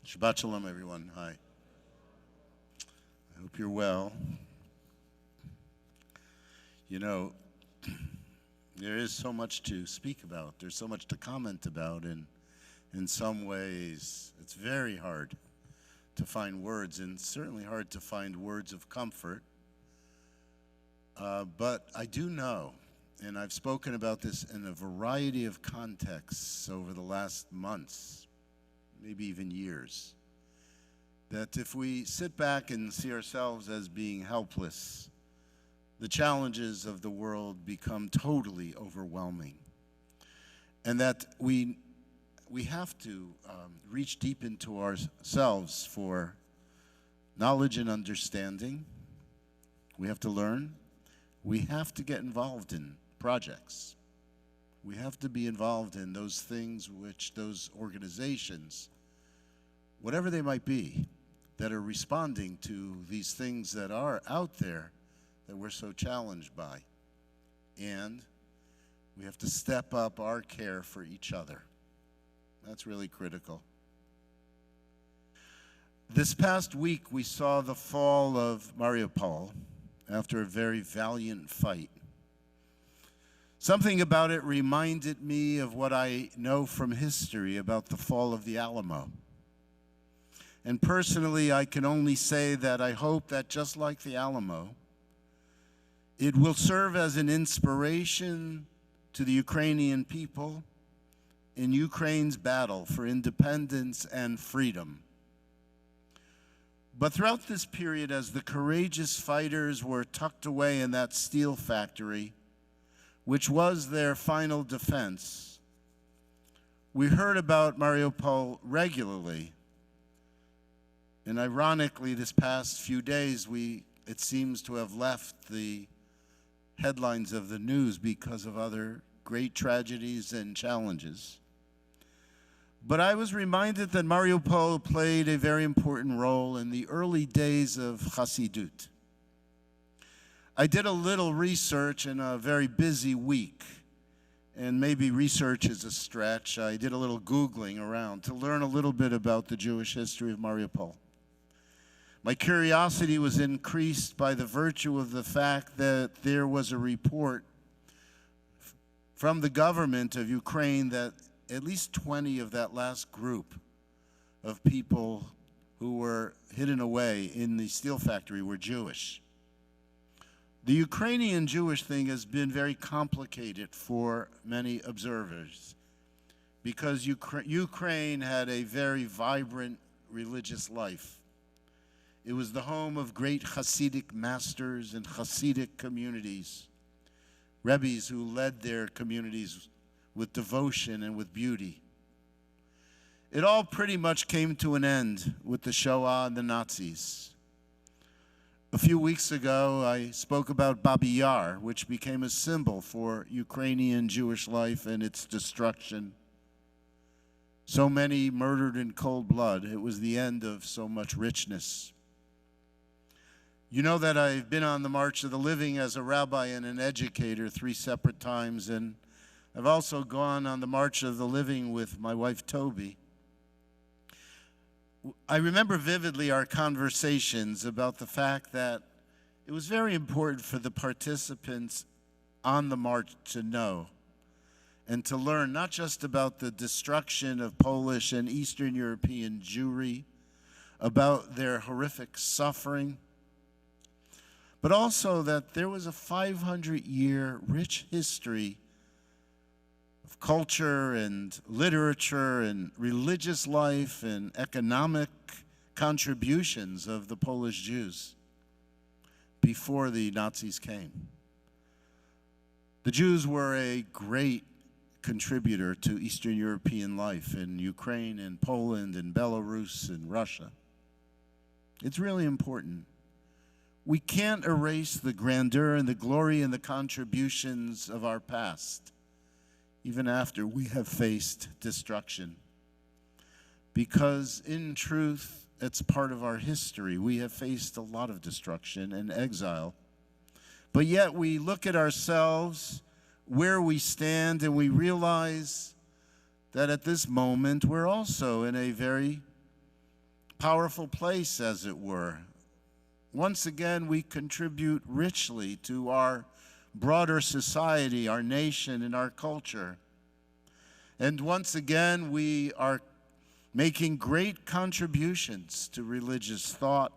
Shabbat Shalom, everyone. Hi. I hope you're well. You know, there is so much to speak about. There's so much to comment about, and in some ways, it's very hard to find words, and certainly hard to find words of comfort. But I do know, and I've spoken about this in a variety of contexts over the last months, maybe even years, that if we sit back and see ourselves as being helpless, the challenges of the world become totally overwhelming. And that we have to reach deep into ourselves for knowledge and understanding. We have to learn. We have to get involved in projects. We have to be involved in those things which those organizations, whatever they might be, that are responding to these things that are out there that we're so challenged by. And we have to step up our care for each other. That's really critical. This past week, we saw the fall of Mariupol after a very valiant fight. Something about it reminded me of what I know from history about the fall of the Alamo. And personally, I can only say that I hope that just like the Alamo, it will serve as an inspiration to the Ukrainian people in Ukraine's battle for independence and freedom. But throughout this period, as the courageous fighters were tucked away in that steel factory, which was their final defense, we heard about Mariupol regularly. And ironically, this past few days, it seems to have left the headlines of the news because of other great tragedies and challenges. But I was reminded that Mariupol played a very important role in the early days of Hasidut. I did a little research in a very busy week, and maybe research is a stretch. I did a little Googling around to learn a little bit about the Jewish history of Mariupol. My curiosity was increased by the virtue of the fact that there was a report from the government of Ukraine that at least 20 of that last group of people who were hidden away in the steel factory were Jewish. The Ukrainian Jewish thing has been very complicated for many observers because Ukraine had a very vibrant religious life. It was the home of great Hasidic masters and Hasidic communities, Rabbis who led their communities with devotion and with beauty. It all pretty much came to an end with the Shoah and the Nazis. A few weeks ago, I spoke about Babi Yar, which became a symbol for Ukrainian Jewish life and its destruction. So many murdered in cold blood. It was the end of so much richness. You know that I've been on the March of the Living as a rabbi and an educator 3 separate times, and I've also gone on the March of the Living with my wife, Toby. I remember vividly our conversations about the fact that it was very important for the participants on the march to know and to learn not just about the destruction of Polish and Eastern European Jewry, about their horrific suffering, but also that there was a 500-year rich history of culture and literature and religious life and economic contributions of the Polish Jews before the Nazis came. The Jews were a great contributor to Eastern European life in Ukraine and Poland and Belarus and Russia. It's really important. We can't erase the grandeur and the glory and the contributions of our past, even after we have faced destruction. Because in truth, it's part of our history. We have faced a lot of destruction and exile. But yet we look at ourselves, where we stand, and we realize that at this moment we're also in a very powerful place, as it were. Once again, we contribute richly to our broader society, our nation, and our culture. And once again, we are making great contributions to religious thought,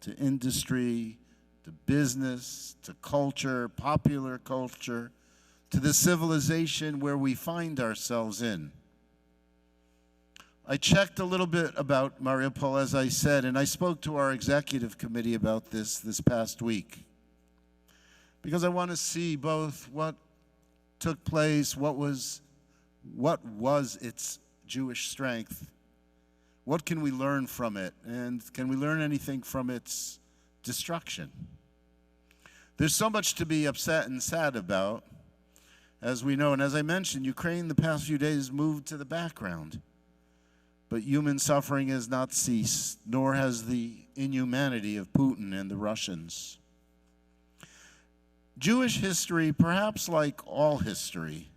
to industry, to business, to culture, popular culture, to the civilization where we find ourselves in. I checked a little bit about Mariupol, as I said, and I spoke to our executive committee about this past week, because I want to see both what took place, what was its Jewish strength, what can we learn from it, and can we learn anything from its destruction? There's so much to be upset and sad about, as we know, and as I mentioned, Ukraine the past few days moved to the background. But human suffering has not ceased, nor has the inhumanity of Putin and the Russians. Jewish history, perhaps like all history,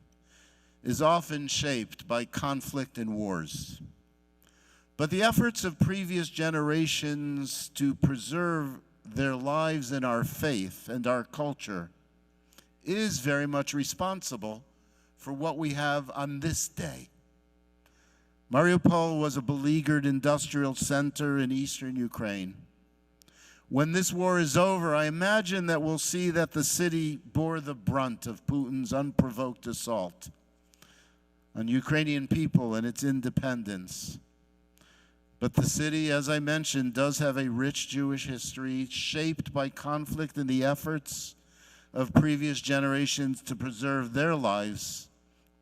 is often shaped by conflict and wars. But the efforts of previous generations to preserve their lives and our faith and our culture is very much responsible for what we have on this day. Mariupol was a beleaguered industrial center in eastern Ukraine. When this war is over, I imagine that we'll see that the city bore the brunt of Putin's unprovoked assault on Ukrainian people and its independence. But the city, as I mentioned, does have a rich Jewish history shaped by conflict and the efforts of previous generations to preserve their lives,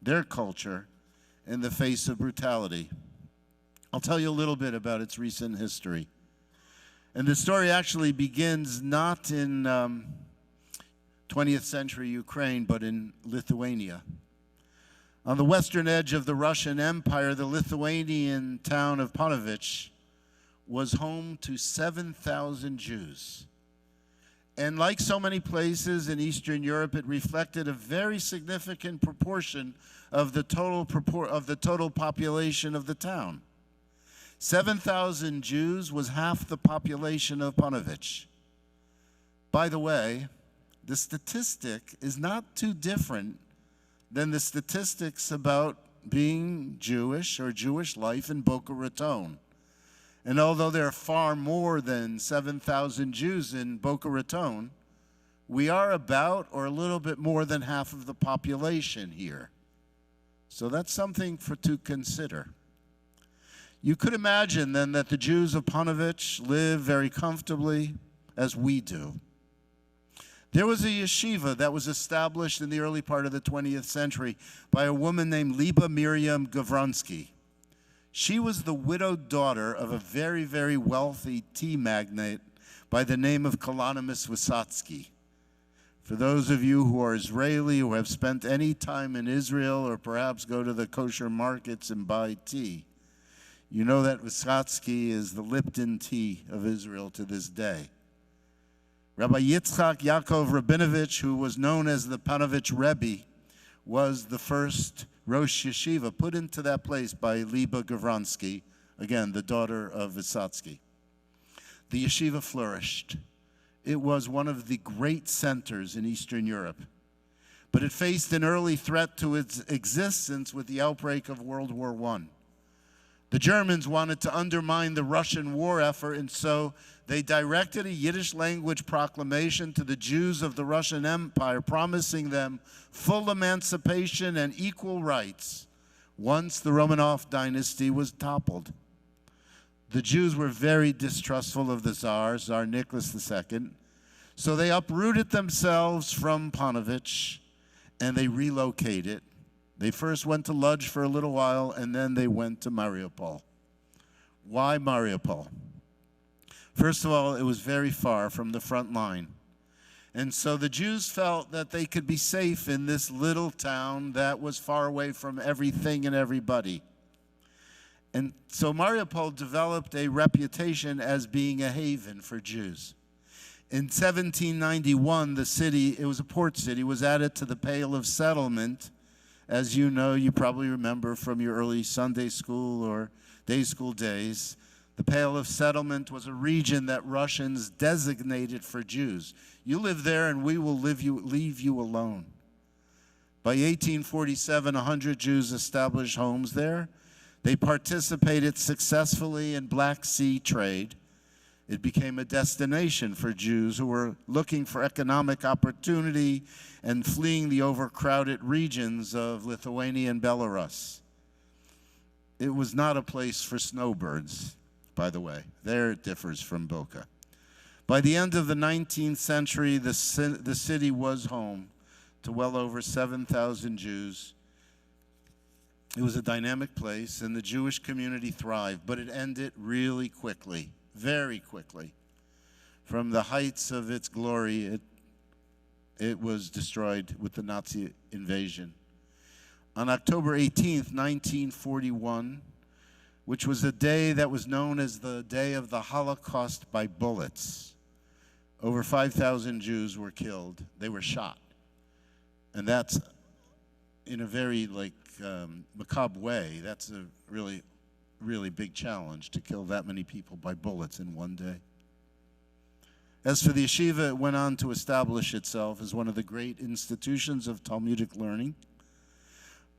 their culture, in the face of brutality. I'll tell you a little bit about its recent history. And the story actually begins not in 20th century Ukraine, but in Lithuania. On the western edge of the Russian Empire, the Lithuanian town of Panovich was home to 7,000 Jews. And like so many places in Eastern Europe, it reflected a very significant proportion of the total population of the town. 7,000 Jews was half the population of Panovich. By the way, the statistic is not too different than the statistics about being Jewish or Jewish life in Boca Raton. And although there are far more than 7,000 Jews in Boca Raton, we are about or a little bit more than half of the population here. So that's something to consider. You could imagine then that the Jews of Panovich live very comfortably as we do. There was a yeshiva that was established in the early part of the 20th century by a woman named Liba Miriam Gavronsky. She was the widowed daughter of a very, very wealthy tea magnate by the name of Kalonymus Wysotsky. For those of you who are Israeli, who have spent any time in Israel, or perhaps go to the kosher markets and buy tea, you know that Wysotsky is the Lipton tea of Israel to this day. Rabbi Yitzchak Yaakov Rabinovich, who was known as the Panovich Rebbe, was the first Rosh Yeshiva put into that place by Liba Gavronsky, again, the daughter of Wysotsky. The yeshiva flourished. It was one of the great centers in Eastern Europe, but it faced an early threat to its existence with the outbreak of World War I. The Germans wanted to undermine the Russian war effort, and so they directed a Yiddish language proclamation to the Jews of the Russian Empire, promising them full emancipation and equal rights once the Romanov dynasty was toppled. The Jews were very distrustful of the Tsar, Tsar Nicholas II, so they uprooted themselves from Panovich and they relocated. They first went to Lodz for a little while, and then they went to Mariupol. Why Mariupol? First of all, it was very far from the front line. And so the Jews felt that they could be safe in this little town that was far away from everything and everybody. And so Mariupol developed a reputation as being a haven for Jews. In 1791, the city, it was a port city, was added to the Pale of Settlement. As you know, you probably remember from your early Sunday school or day school days, The Pale of Settlement was a region that Russians designated for Jews. You live there and we will leave you alone. By 1847, 100 Jews established homes there. They participated successfully in Black Sea trade. It became a destination for Jews who were looking for economic opportunity and fleeing the overcrowded regions of Lithuania and Belarus. It was not a place for snowbirds, by the way. There it differs from Boca. By the end of the 19th century, the city was home to well over 7,000 Jews. It was a dynamic place, and the Jewish community thrived, but it ended really quickly, very quickly. From the heights of its glory, it was destroyed with the Nazi invasion. On October 18th, 1941, which was a day that was known as the Day of the Holocaust by Bullets, over 5,000 Jews were killed. They were shot. And that's, in a very macabre way, that's a really, really big challenge to kill that many people by bullets in one day. As for the yeshiva, it went on to establish itself as one of the great institutions of Talmudic learning.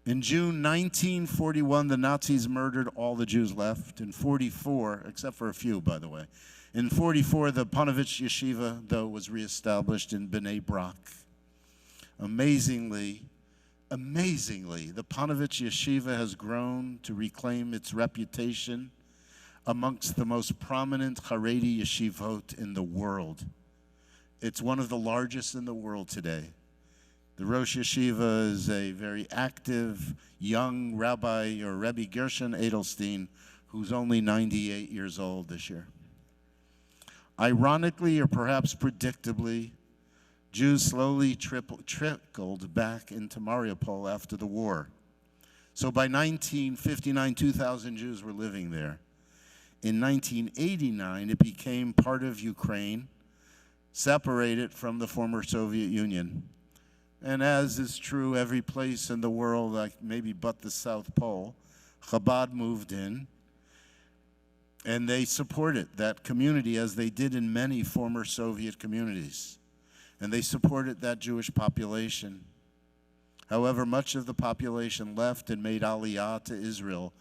In June 1941, the Nazis murdered all the Jews left. In 1944, except for a few, by the way. In 1944, the Panovich Yeshiva, though, was reestablished in Bnei Brak. Amazingly, the Panovich Yeshiva has grown to reclaim its reputation amongst the most prominent Haredi yeshivot in the world. It's one of the largest in the world today. The Rosh Yeshiva is a very active, young Rabbi, or Rabbi Gershon Edelstein, who's only 98 years old this year. Ironically, or perhaps predictably, Jews slowly trickled back into Mariupol after the war. So by 1959, 2,000 Jews were living there. In 1989, it became part of Ukraine, separated from the former Soviet Union. And as is true every place in the world, like maybe but the South Pole, Chabad moved in, and they supported that community as they did in many former Soviet communities. And they supported that Jewish population. However, much of the population left and made Aliyah to Israel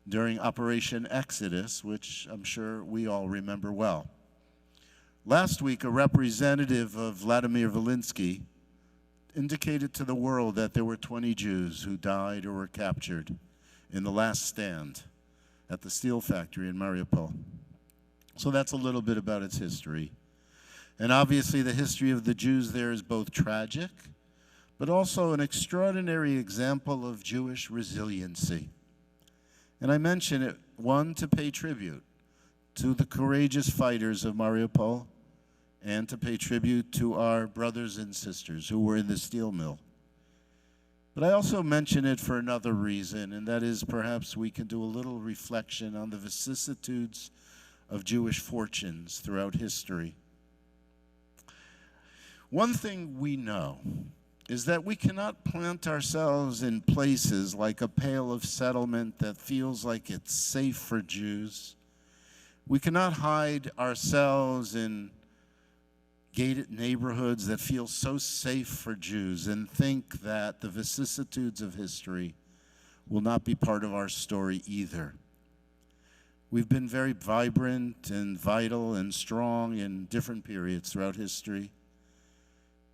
during Operation Exodus, which I'm sure we all remember well. Last week, a representative of Vladimir Volinsky indicated to the world that there were 20 Jews who died or were captured in the last stand at the steel factory in Mariupol. So that's a little bit about its history. And obviously the history of the Jews there is both tragic, but also an extraordinary example of Jewish resiliency. And I mention it, one, to pay tribute to the courageous fighters of Mariupol, and to pay tribute to our brothers and sisters who were in the steel mill. But I also mention it for another reason, and that is perhaps we can do a little reflection on the vicissitudes of Jewish fortunes throughout history. One thing we know is that we cannot plant ourselves in places like a Pale of Settlement that feels like it's safe for Jews. We cannot hide ourselves in gated neighborhoods that feel so safe for Jews and think that the vicissitudes of history will not be part of our story either. We've been very vibrant and vital and strong in different periods throughout history.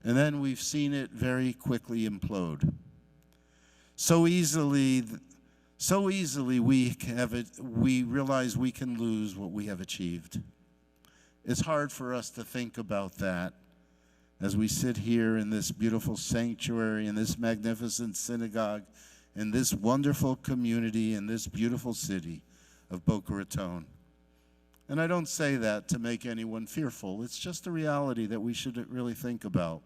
And then we've seen it very quickly implode. So easily we realize we can lose what we have achieved. It's hard for us to think about that as we sit here in this beautiful sanctuary, in this magnificent synagogue, in this wonderful community, in this beautiful city of Boca Raton. And I don't say that to make anyone fearful. It's just a reality that we should really think about.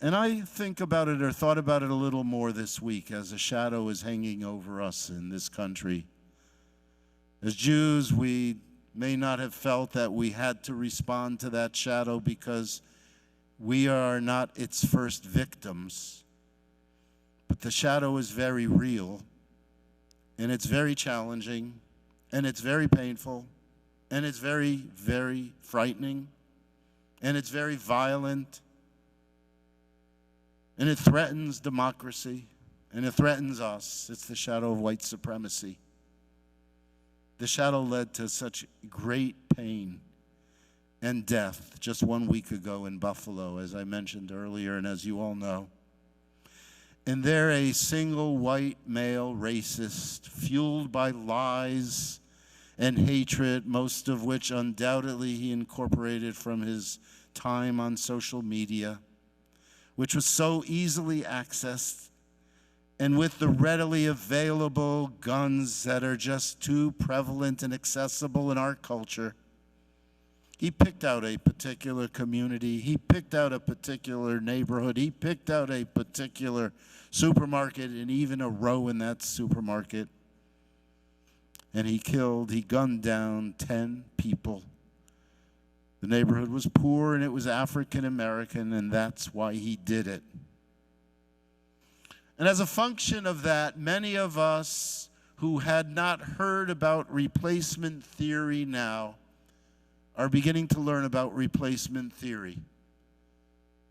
And I think about it, or thought about it a little more this week as a shadow is hanging over us in this country. As Jews, we may not have felt that we had to respond to that shadow because we are not its first victims. But the shadow is very real, and it's very challenging, And it's very painful, and it's very, very frightening, and it's very violent, and it threatens democracy, and it threatens us. It's the shadow of white supremacy. The shadow led to such great pain and death just 1 week ago in Buffalo, as I mentioned earlier, and as you all know. And there a single white male racist, fueled by lies and hatred, most of which undoubtedly he incorporated from his time on social media, which was so easily accessed, and with the readily available guns that are just too prevalent and accessible in our culture, he picked out a particular community, he picked out a particular neighborhood, he picked out a particular supermarket and even a row in that supermarket. And he gunned down 10 people. The neighborhood was poor and it was African American, and that's why he did it. And as a function of that, many of us who had not heard about replacement theory now are beginning to learn about replacement theory.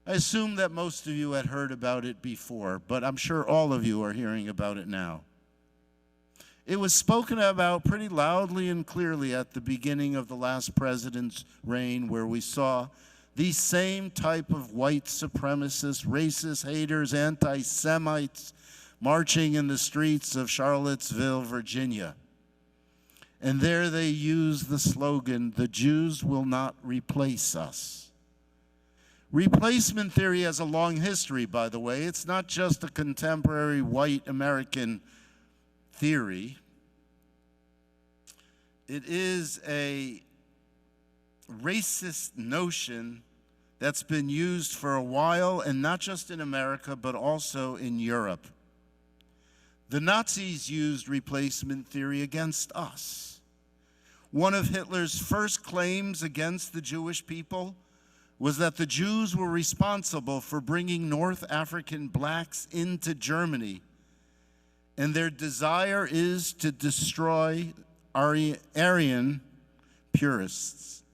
I assume that most of you had heard about it before, but I'm sure all of you are hearing about it now. It was spoken about pretty loudly and clearly at the beginning of the last president's reign, where we saw these same type of white supremacists, racist haters, anti-Semites marching in the streets of Charlottesville, Virginia. And there they used the slogan, "The Jews will not replace us." Replacement theory has a long history, by the way. It's not just a contemporary white American theory. It is a racist notion that's been used for a while, and not just in America, but also in Europe. The Nazis used replacement theory against us. One of Hitler's first claims against the Jewish people was that the Jews were responsible for bringing North African blacks into Germany, and their desire is to destroy Aryan purists,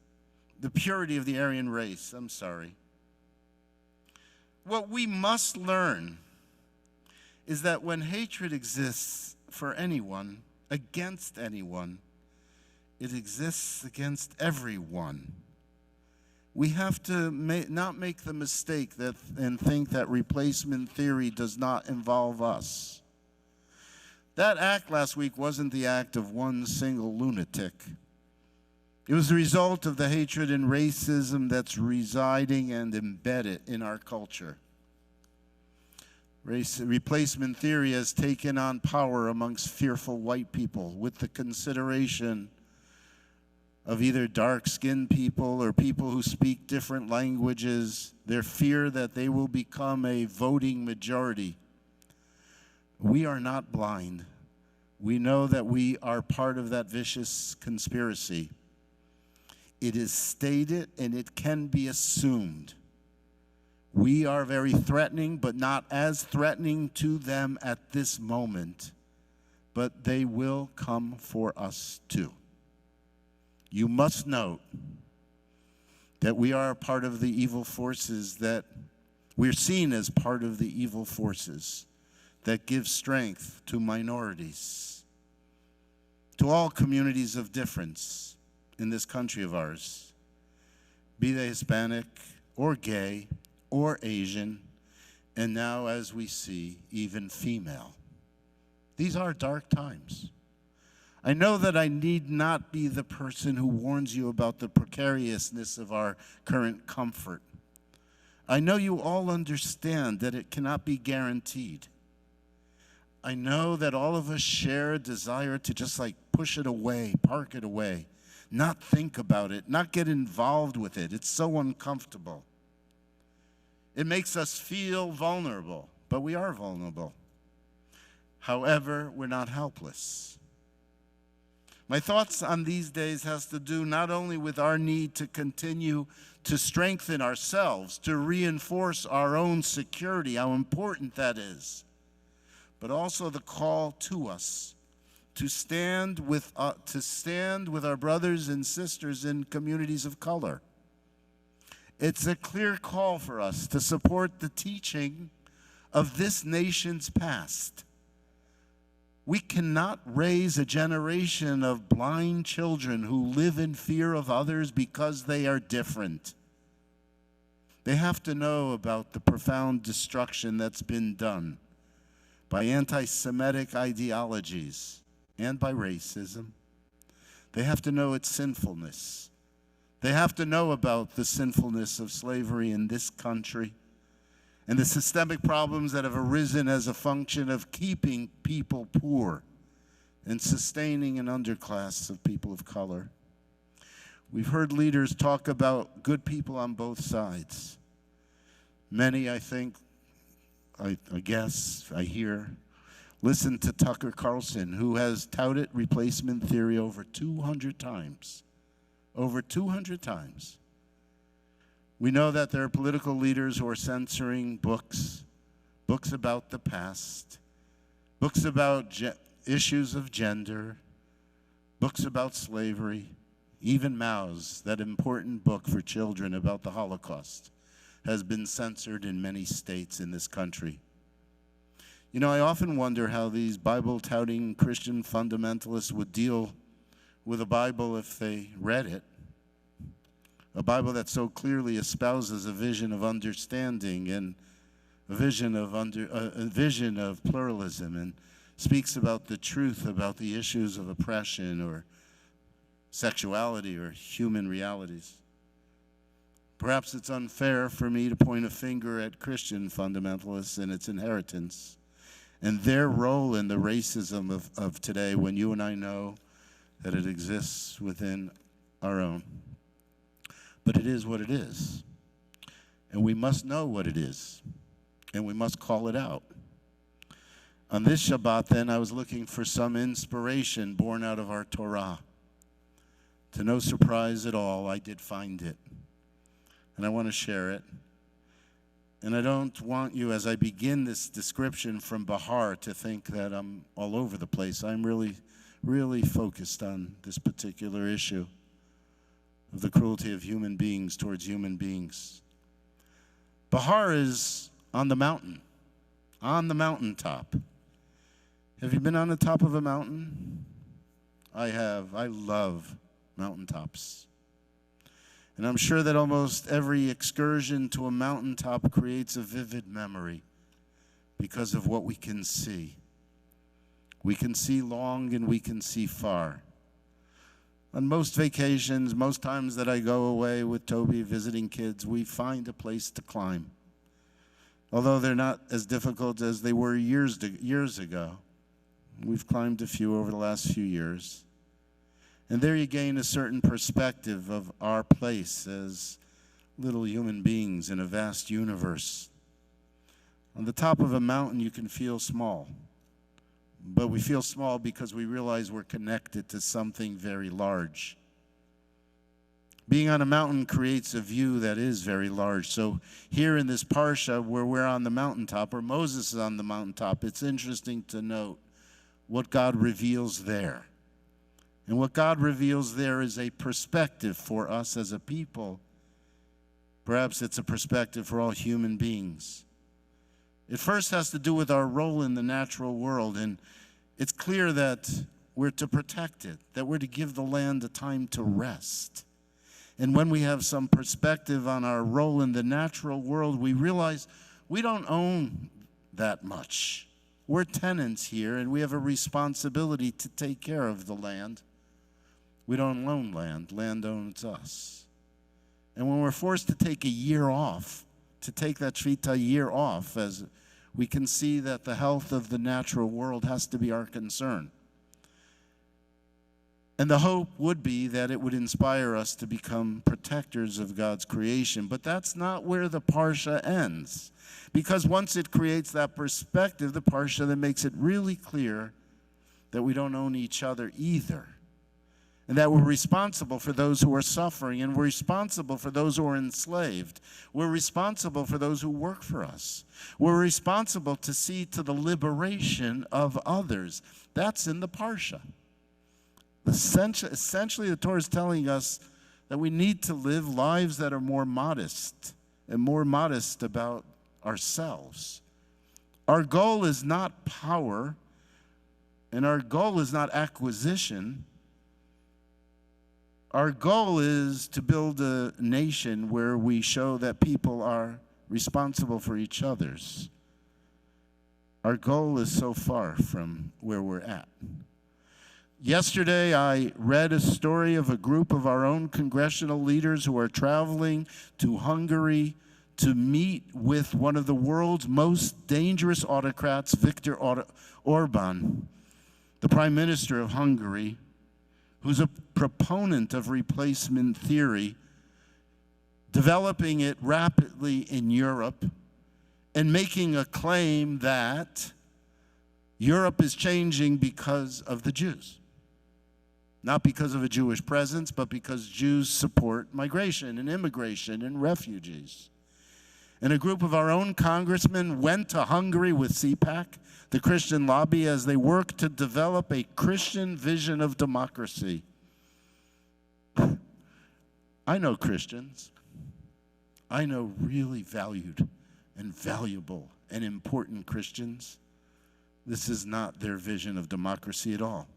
the purity of the Aryan race, What we must learn is that when hatred exists for anyone, against anyone, it exists against everyone. We have to not make the mistake and think that replacement theory does not involve us. That act last week wasn't the act of one single lunatic. It was the result of the hatred and racism that's residing and embedded in our culture. Replacement theory has taken on power amongst fearful white people with the consideration of either dark-skinned people or people who speak different languages, their fear that they will become a voting majority. We are not blind. We know that we are part of that vicious conspiracy. It is stated and it can be assumed. We are very threatening, but not as threatening to them at this moment. But they will come for us too. You must note that we are a part of the evil forces, that we're seen as part of the evil forces that give strength to minorities, to all communities of difference in this country of ours, be they Hispanic or gay or Asian, and now, as we see, even female. These are dark times. I know that I need not be the person who warns you about the precariousness of our current comfort. I know you all understand that it cannot be guaranteed. I know that all of us share a desire to just push it away, park it away, not think about it, not get involved with it. It's so uncomfortable. It makes us feel vulnerable, but we are vulnerable. However, we're not helpless. My thoughts on these days has to do not only with our need to continue to strengthen ourselves, to reinforce our own security, how important that is, but also the call to us to stand with our brothers and sisters in communities of color. It's a clear call for us to support the teaching of this nation's past. We cannot raise a generation of blind children who live in fear of others because they are different. They have to know about the profound destruction that's been done by anti-Semitic ideologies and by racism. They have to know its sinfulness. They have to know about the sinfulness of slavery in this country and the systemic problems that have arisen as a function of keeping people poor and sustaining an underclass of people of color. We've heard leaders talk about good people on both sides. Many, I think, I hear, listen to Tucker Carlson, who has touted replacement theory over 200 times. Over 200 times. We know that there are political leaders who are censoring books about the past, books about issues of gender, books about slavery, even Mao's, that important book for children about the Holocaust, has been censored in many states in this country. You know, I often wonder how these Bible-touting Christian fundamentalists would deal with a Bible if they read it, a Bible that so clearly espouses a vision of understanding and a vision of pluralism and speaks about the truth about the issues of oppression or sexuality or human realities. Perhaps it's unfair for me to point a finger at Christian fundamentalists and its inheritance and their role in the racism of today when you and I know that it exists within our own. But it is what it is. And we must know what it is. And we must call it out. On this Shabbat, then, I was looking for some inspiration born out of our Torah. To no surprise at all, I did find it. And I want to share it. And I don't want you, as I begin this description from Bahar, to think that I'm all over the place. I'm really focused on this particular issue of the cruelty of human beings towards human beings. Bahar is on the mountaintop. Have you been on the top of a mountain? I have. I love mountaintops. And I'm sure that almost every excursion to a mountaintop creates a vivid memory because of what we can see. We can see long and we can see far. On most vacations, most times that I go away with Toby visiting kids, we find a place to climb. Although they're not as difficult as they were years ago. We've climbed a few over the last few years. And there you gain a certain perspective of our place as little human beings in a vast universe. On the top of a mountain, you can feel small. But we feel small because we realize we're connected to something very large. Being on a mountain creates a view that is very large. So here in this parsha where we're on the mountaintop, or Moses is on the mountaintop, it's interesting to note what God reveals there. And what God reveals there is a perspective for us as a people. Perhaps it's a perspective for all human beings. It first has to do with our role in the natural world, and it's clear that we're to protect it, that we're to give the land a time to rest. And when we have some perspective on our role in the natural world, we realize we don't own that much. We're tenants here, and we have a responsibility to take care of the land. We don't own land. Land owns us. And when we're forced to take a year off, to take that Shvita year off, as we can see that the health of the natural world has to be our concern. And the hope would be that it would inspire us to become protectors of God's creation. But that's not where the Parsha ends. Because once it creates that perspective, the Parsha then makes it really clear that we don't own each other either. and that we're responsible for those who are suffering, and we're responsible for those who are enslaved. We're responsible for those who work for us. We're responsible to see to the liberation of others. That's in the Parsha. Essentially, the Torah is telling us that we need to live lives that are more modest and more modest about ourselves. Our goal is not power, and our goal is not acquisition. Our goal is to build a nation where we show that people are responsible for each other's. Our goal is so far from where we're at. Yesterday, I read a story of a group of our own congressional leaders who are traveling to Hungary to meet with one of the world's most dangerous autocrats, Viktor Orban, the Prime Minister of Hungary, who's a proponent of replacement theory, developing it rapidly in Europe, and making a claim that Europe is changing because of the Jews. Not because of a Jewish presence, but because Jews support migration and immigration and refugees. And a group of our own congressmen went to Hungary with CPAC, the Christian lobby, as they work to develop a Christian vision of democracy. I know Christians. I know really valued and valuable and important Christians. This is not their vision of democracy at all.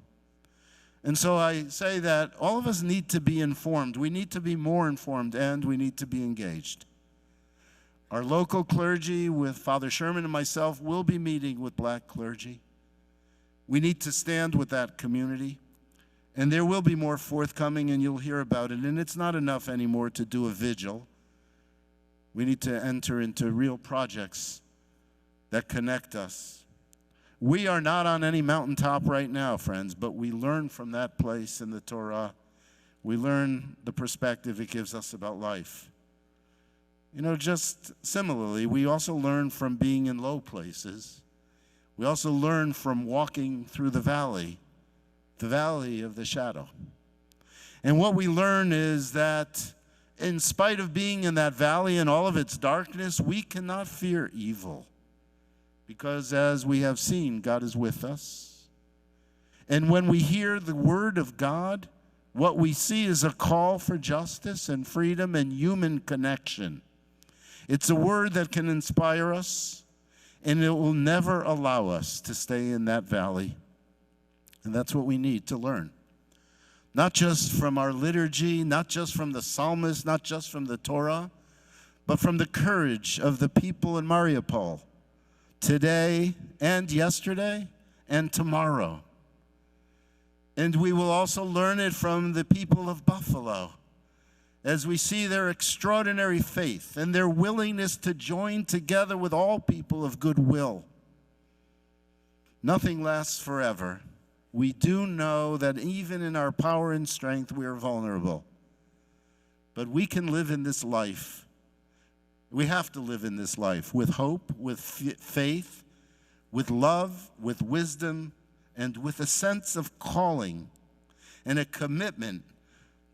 And so I say that all of us need to be informed. We need to be more informed, and we need to be engaged. Our local clergy, with Father Sherman and myself, will be meeting with black clergy. We need to stand with that community. And there will be more forthcoming, and you'll hear about it. And it's not enough anymore to do a vigil. We need to enter into real projects that connect us. We are not on any mountaintop right now, friends, but we learn from that place in the Torah. We learn the perspective it gives us about life. You know, just similarly, we also learn from being in low places. We also learn from walking through the valley of the shadow. And what we learn is that in spite of being in that valley and all of its darkness, we cannot fear evil. Because as we have seen, God is with us. And when we hear the word of God, what we see is a call for justice and freedom and human connection. It's a word that can inspire us, and it will never allow us to stay in that valley. And that's what we need to learn. Not just from our liturgy, not just from the psalmist, not just from the Torah, but from the courage of the people in Mariupol, today and yesterday and tomorrow. And we will also learn it from the people of Buffalo, as we see their extraordinary faith and their willingness to join together with all people of goodwill. Nothing lasts forever. We do know that even in our power and strength, we are vulnerable. But we can live in this life. We have to live in this life with hope, with faith, with love, with wisdom, and with a sense of calling and a commitment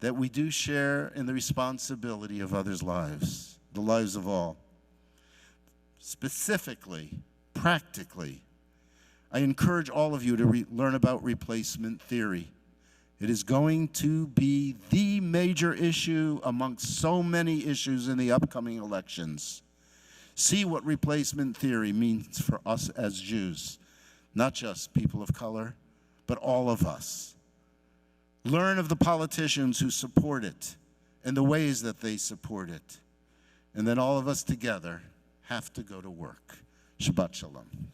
that we do share in the responsibility of others' lives, the lives of all. Specifically, practically, I encourage all of you to learn about replacement theory. It is going to be the major issue amongst so many issues in the upcoming elections. See what replacement theory means for us as Jews, not just people of color, but all of us. Learn of the politicians who support it and the ways that they support it. And then all of us together have to go to work. Shabbat Shalom.